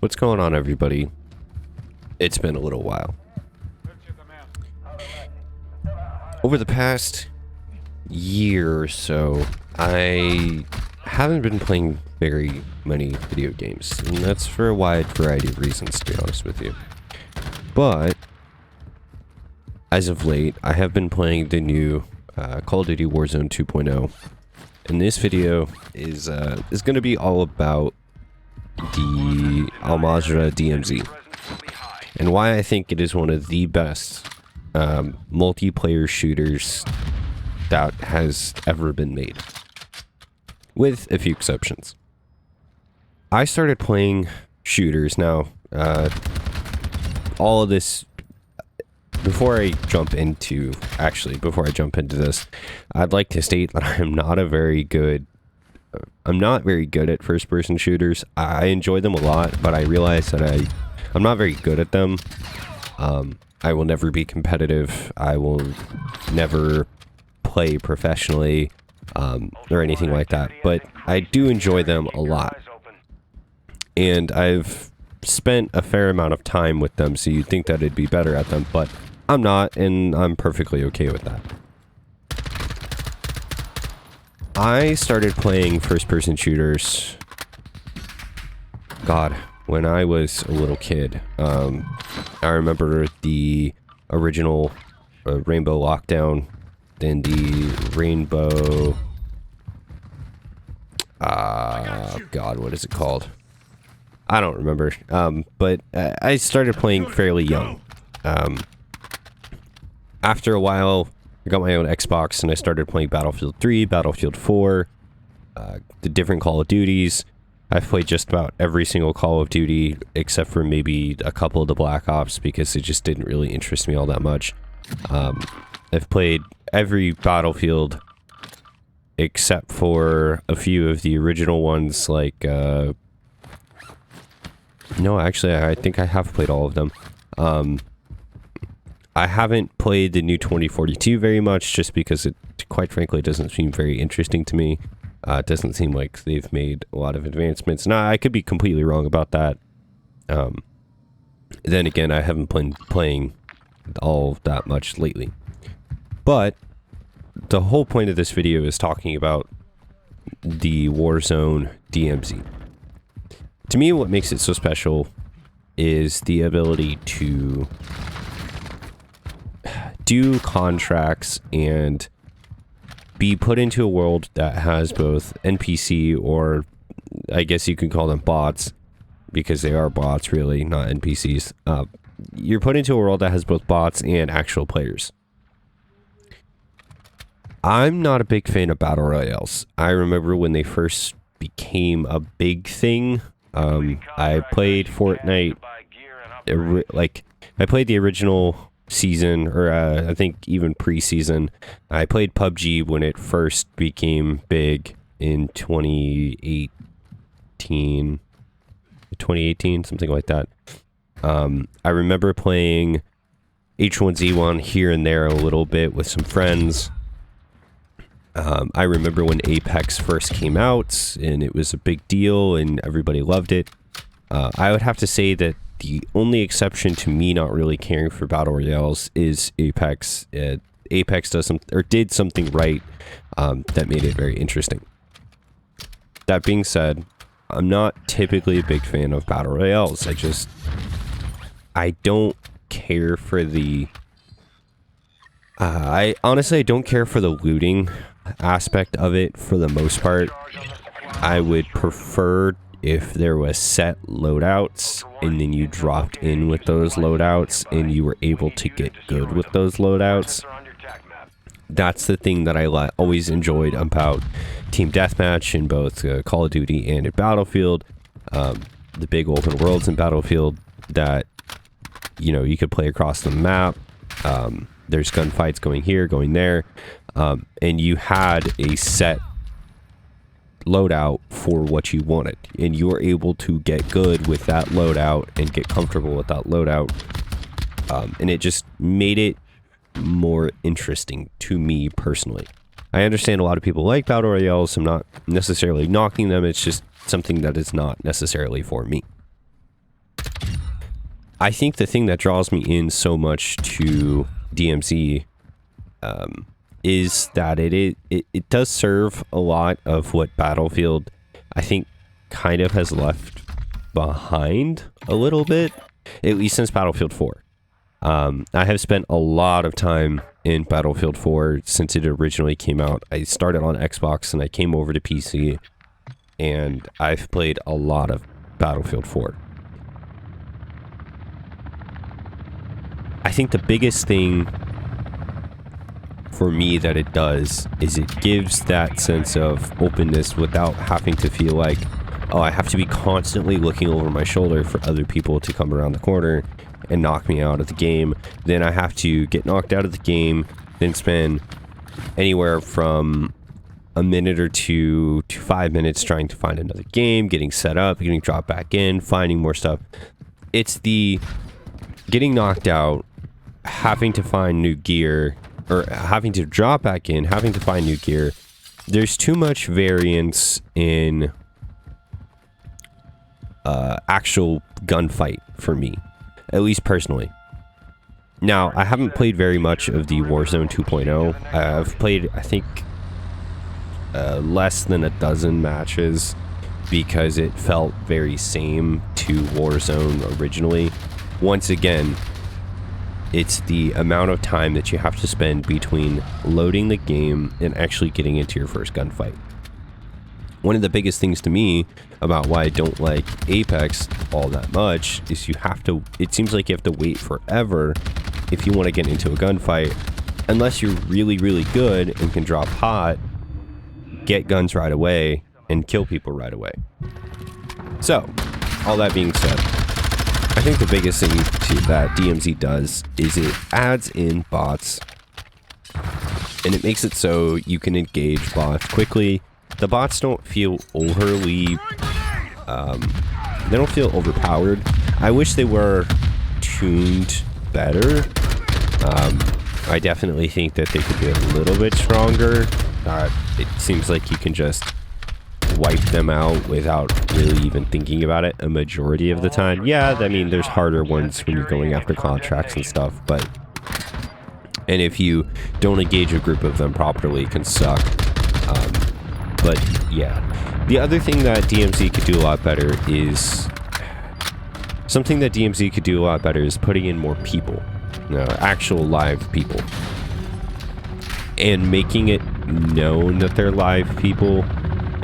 What's going on, everybody? It's been a little while. Over the past year or so, I haven't been playing very many video games, and that's for a wide variety of reasons, to be honest with you. But as of late, I have been playing the new Call of Duty Warzone 2.0, and this video is going to be all about the Warzone DMZ and why I think it is one of the best multiplayer shooters that has ever been made, with a few exceptions. I started playing shooters now. All of this, before I jump into this, I'd like to state that I'm not very good at first-person shooters. I enjoy them a lot, but I realize that I'm not very good at them. I will never be competitive. I will never play professionally or anything like that, but I do enjoy them a lot. And I've spent a fair amount of time with them, so you'd think that I'd be better at them, but I'm not, and I'm perfectly okay with that. I started playing first-person shooters, when I was a little kid. I remember the original Rainbow Lockdown, then the Rainbow... what is it called? I don't remember, but I started playing fairly young. After a while, I got my own Xbox and I started playing Battlefield 3, Battlefield 4, the different Call of Duties. I've played just about every single Call of Duty except for maybe a couple of the Black Ops because it just didn't really interest me all that much. I've played every Battlefield except for a few of the original ones, like... No, actually, I think I have played all of them. I haven't played the new 2042 very much, just because it, quite frankly, doesn't seem very interesting to me. It doesn't seem like they've made a lot of advancements. Now, I could be completely wrong about that. Then again, I haven't been playing all that much lately. But the whole point of this video is talking about the Warzone DMZ. To me, what makes it so special is the ability to do contracts and be put into a world that has both NPC, or I guess you could call them bots, because they are bots really, not NPCs. You're put into a world that has both bots and actual players. I'm not a big fan of battle royales. I remember when they first became a big thing. I played Fortnite, I played the original season, or I think even pre-season. I played PUBG when it first became big in 2018, something like that. I remember playing H1Z1 here and there a little bit with some friends. I remember when Apex first came out, and it was a big deal, and everybody loved it. I would have to say that the only exception to me not really caring for battle royales is Apex. Apex did something right that made it very interesting. That being said, I'm not typically a big fan of battle royales. I don't care for the... I don't care for the looting aspect of it for the most part. I would prefer if there was set loadouts and then you dropped in with those loadouts and you were able to get good with those loadouts. That's the thing that I always enjoyed about Team Deathmatch in both Call of Duty and in Battlefield. The big open worlds in Battlefield that, you know, you could play across the map. There's gunfights going here, going there, and you had a set loadout for what you wanted, and you were able to get good with that loadout and get comfortable with that loadout, and it just made it more interesting to me personally. I understand a lot of people like battle royales. I'm not necessarily knocking them. It's just something that is not necessarily for me. I think the thing that draws me in so much to DMZ is that it does serve a lot of what Battlefield, I think, kind of has left behind a little bit, at least since Battlefield 4. I have spent a lot of time in Battlefield 4 since it originally came out. I started on Xbox and I came over to PC, and I've played a lot of Battlefield 4. I think the biggest thing for me that it does is it gives that sense of openness without having to feel like, oh, I have to be constantly looking over my shoulder for other people to come around the corner and knock me out of the game. Then I have to get knocked out of the game, then spend anywhere from a minute or 2 to 5 minutes trying to find another game, getting set up, getting dropped back in, finding more stuff. It's the getting knocked out, having to find new gear, or having to drop back in, having to find new gear. There's too much variance in actual gunfight for me, at least personally. Now, I haven't played very much of the Warzone 2.0. I've played, I think, less than a dozen matches because it felt very same to Warzone originally. Once again, it's the amount of time that you have to spend between loading the game and actually getting into your first gunfight. One of the biggest things to me about why I don't like Apex all that much is it seems like you have to wait forever if you want to get into a gunfight, unless you're really, really good and can drop hot, get guns right away, and kill people right away. So, all that being said, I think the biggest thing that DMZ does is it adds in bots, and it makes it so you can engage bots quickly. The bots don't feel overly, they don't feel overpowered. I wish they were tuned better. I definitely think that they could be a little bit stronger. It seems like you can just wipe them out without really even thinking about it a majority of the time. Yeah, I mean, there's harder ones when you're going after contracts and stuff, and if you don't engage a group of them properly, it can suck. But yeah, the other thing that DMZ could do a lot better is putting in more people, actual live people, and making it known that they're live people.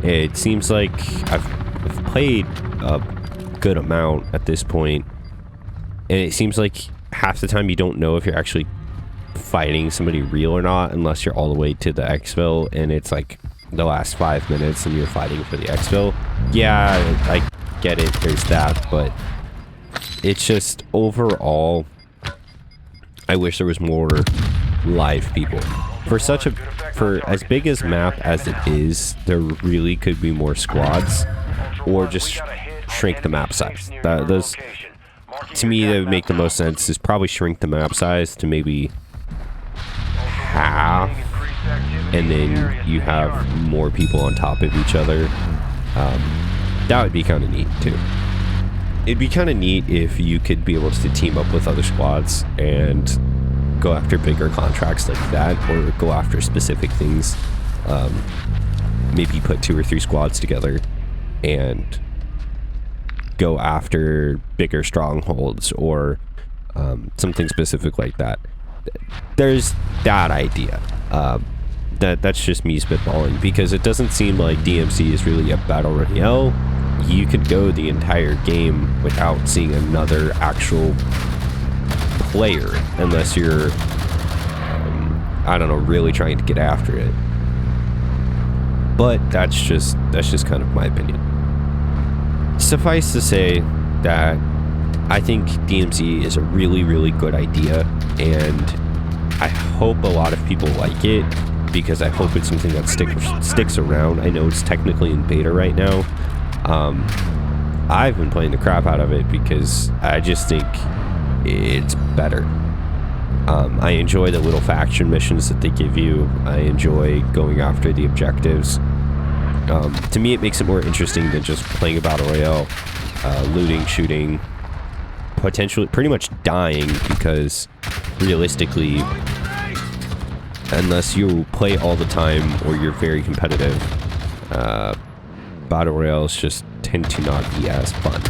It seems like I've played a good amount at this point, and it seems like half the time you don't know if you're actually fighting somebody real or not unless you're all the way to the exfil and it's like the last 5 minutes and you're fighting for the exfil. Yeah, I get it, there's that, but it's just overall, I wish there was more live people. For as big as map as it is, there really could be more squads, or just shrink the map size. Those, to me, that would make the most sense, is probably shrink the map size to maybe half, and then you have more people on top of each other. That would be kind of neat too. It'd be kind of neat if you could be able to team up with other squads and go after bigger contracts like that, or go after specific things. Maybe put 2 or 3 squads together and go after bigger strongholds, or something specific like that. There's that idea. That's just me spitballing, because it doesn't seem like DMZ is really a battle royale. You could go the entire game without seeing another actual player, unless you're, I don't know, really trying to get after it. But that's just kind of my opinion. Suffice to say that I think DMZ is a really, really good idea, and I hope a lot of people like it, because I hope it's something that sticks around. I know it's technically in beta right now. I've been playing the crap out of it because I just think it's better. I enjoy the little faction missions that they give you. I enjoy going after the objectives. To me, it makes it more interesting than just playing a battle royale, looting, shooting, potentially pretty much dying, because realistically, unless you play all the time or you're very competitive, battle royales just tend to not be as fun.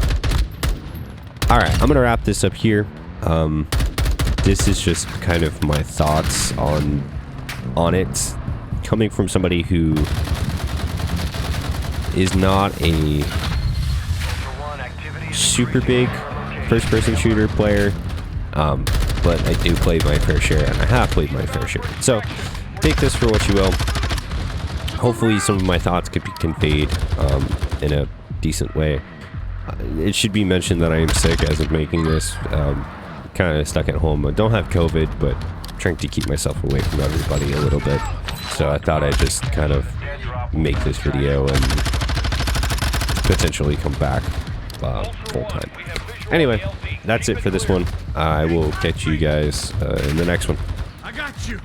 Alright, I'm gonna wrap this up here. This is just kind of my thoughts on it, coming from somebody who is not a super big first-person shooter player, but I do play my fair share, and I have played my fair share. So take this for what you will. Hopefully some of my thoughts could be conveyed in a decent way. It should be mentioned that I am sick as of making this. Kind of stuck at home. I don't have COVID, but trying to keep myself away from everybody a little bit. So I thought I'd just kind of make this video and potentially come back full time. Anyway, that's it for this one. I will catch you guys in the next one. I got you.